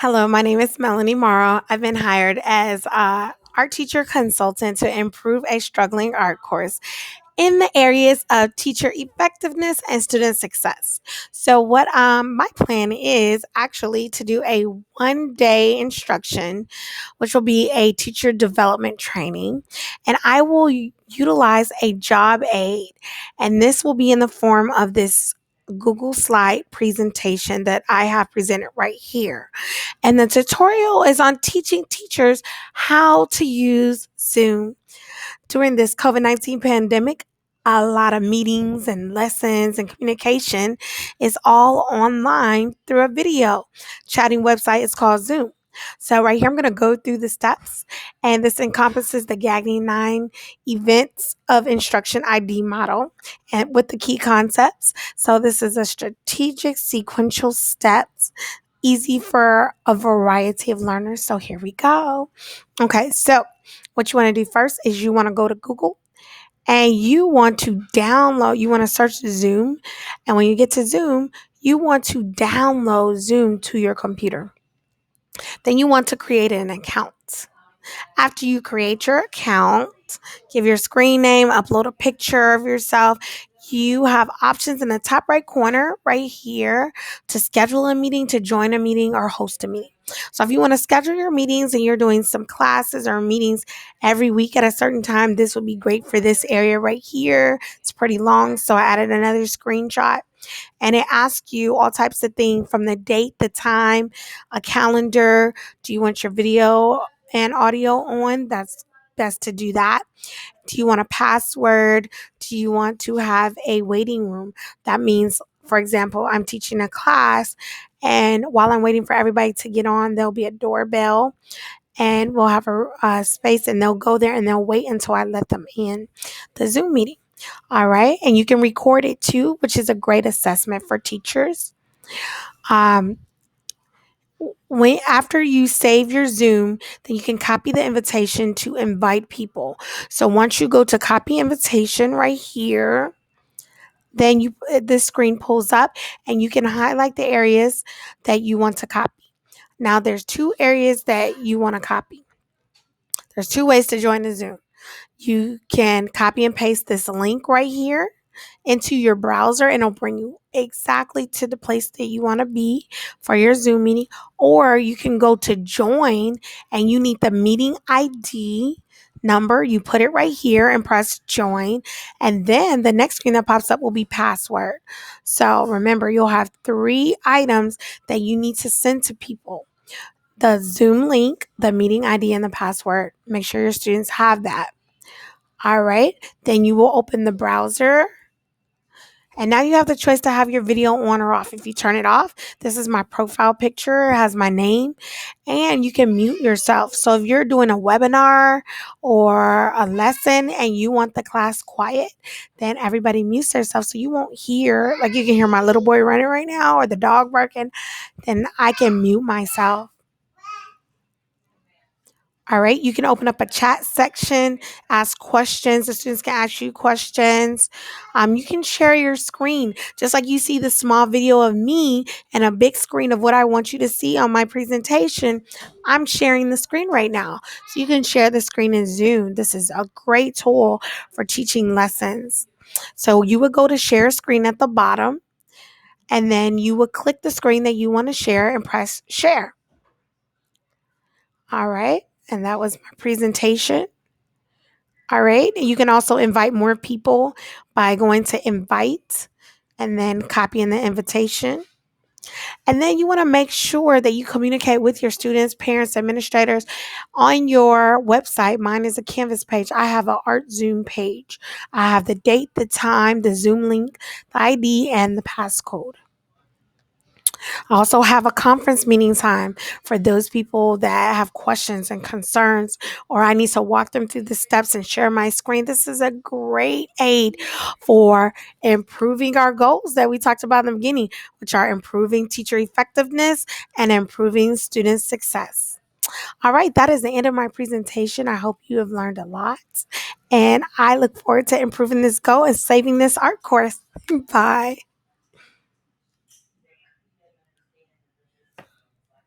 Hello, my name is Melanie Morrow. I've been hired as a art teacher consultant to improve a struggling art course in the areas of teacher effectiveness and student success. So, what my plan is actually to do a 1 day instruction, which will be a teacher development training, and I will utilize a job aid, and this will be in the form of this Google slide presentation that I have presented right here. And the tutorial is on teaching teachers how to use Zoom. During this COVID-19 pandemic, a lot of meetings and lessons and communication is all online through a video chatting website. It's called Zoom. So right here, I'm going to go through the steps, and this encompasses the Gagney 9 events of instruction ID model and with the key concepts. So this is a strategic sequential steps, easy for a variety of learners. So here we go. Okay, so what you want to do first is you want to go to Google and you want to download, you want to search Zoom. And when you get to Zoom, you want to download Zoom to your computer. Then you want to create an account. After you create your account, give your screen name, upload a picture of yourself. You have options in the top right corner right here to schedule a meeting, to join a meeting, or host a meeting. So if you want to schedule your meetings and you're doing some classes or meetings every week at a certain time, this would be great for this area right here. It's pretty long, so I added another screenshot. And it asks you all types of things from the date, the time, a calendar. Do you want your video and audio on? That's best to do that. Do you want a password? Do you want to have a waiting room? That means, for example, I'm teaching a class, and while I'm waiting for everybody to get on, there'll be a doorbell, and we'll have a space, and they'll go there and they'll wait until I let them in the Zoom meeting. All right. And you can record it too, which is a great assessment for teachers. Um, when after you save your Zoom, then you can copy the invitation to invite people. So once you go to copy invitation right here, then this screen pulls up and you can highlight the areas that you want to copy. Now there's two areas that you want to copy. There's two ways to join the Zoom. You can copy and paste this link right here into your browser, and it'll bring you exactly to the place that you want to be for your Zoom meeting. Or you can go to join, and you need the meeting ID number. You put it right here and press join. And then the next screen that pops up will be password. So remember, you'll have 3 items that you need to send to people: the Zoom link, the meeting ID, and the password. Make sure your students have that. All right. Then you will open the browser. And now you have the choice to have your video on or off. If you turn it off, this is my profile picture. It has my name, and you can mute yourself. So if you're doing a webinar or a lesson and you want the class quiet, then everybody mutes themselves so you won't hear, like you can hear my little boy running right now or the dog barking, then I can mute myself. All right, you can open up a chat section, ask questions. The students can ask you questions. You can share your screen, just like you see the small video of me and a big screen of what I want you to see on my presentation. I'm sharing the screen right now. So you can share the screen in Zoom. This is a great tool for teaching lessons. So you would go to share screen at the bottom, and then you would click the screen that you want to share and press share. All right. And that was my presentation. All right. You can also invite more people by going to invite and then copying the invitation. And then you want to make sure that you communicate with your students, parents, administrators on your website. Mine is a Canvas page. I have an Art Zoom page. I have the date, the time, the Zoom link, the ID, and the passcode. I also have a conference meeting time for those people that have questions and concerns, or I need to walk them through the steps and share my screen. This is a great aid for improving our goals that we talked about in the beginning, which are improving teacher effectiveness and improving student success. All right, that is the end of my presentation. I hope you have learned a lot, and I look forward to improving this goal and saving this art course. Bye.